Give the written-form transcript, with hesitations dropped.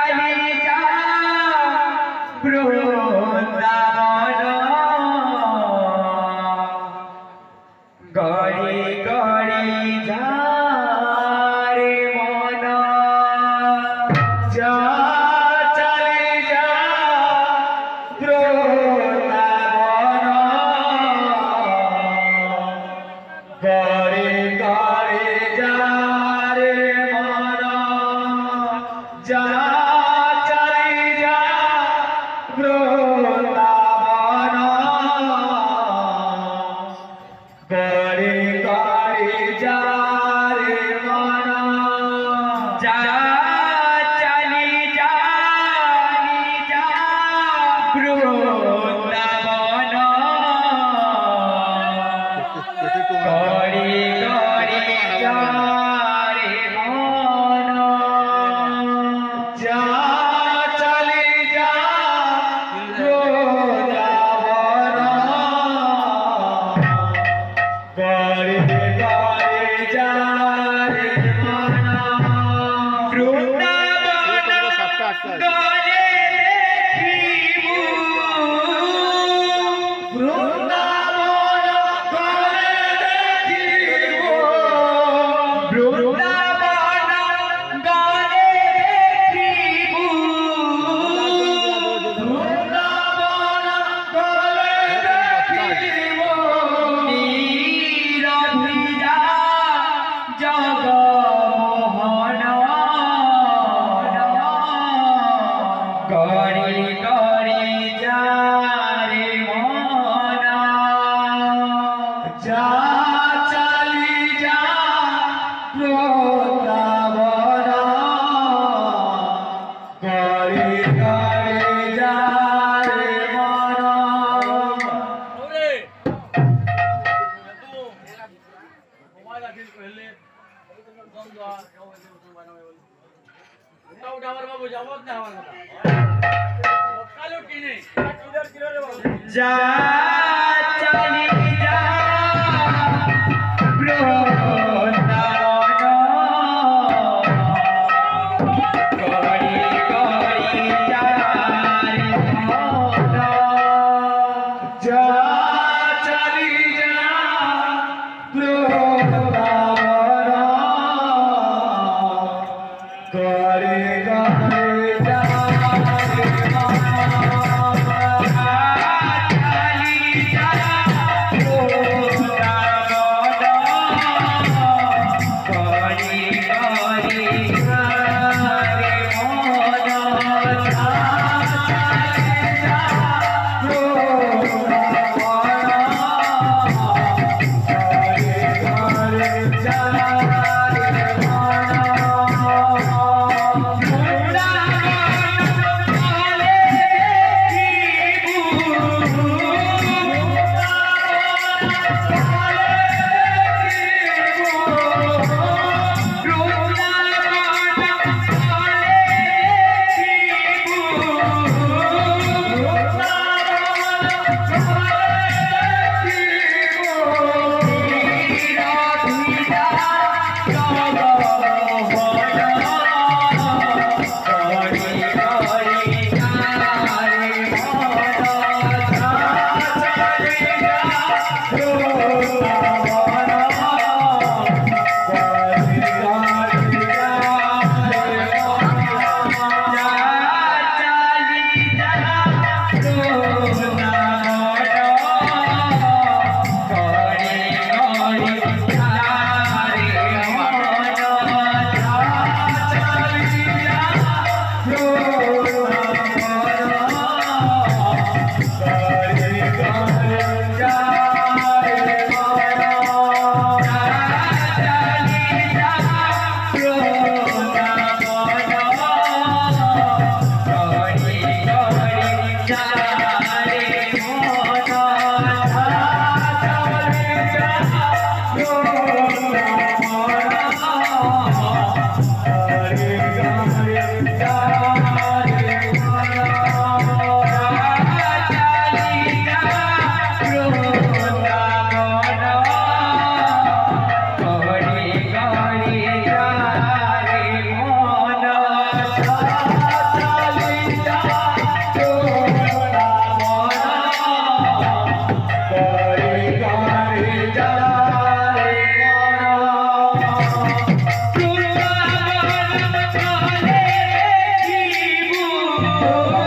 चली जा वृंदावन गड़ी गड़ी जा रे मन जा चली जा वृंदावन गड़ी गड़ी जा रे मन जा चली जा वृंदावन गड़ी गड़ी जा रे मन जा चली जा वृंदावन गड़ी गड़ी जा रे मन जा चली जा वृंदावन गड़ी गड़ी जा रे मन वृंदावन गले देखिबू वृंदावन गले देखिबू वृंदावन गले देखिबू वृंदावन गले देखिबू नीरभिजा जगमोहन गड़ी गड़ी जा रे मन जा चली जा वृंदावन गड़ी गड़ी जा रे मन जा चली जा वृंदावन गड़ी गड़ी जा रे मन जा चली जा वृंदावन गड़ी गड़ी जा रे मन Oh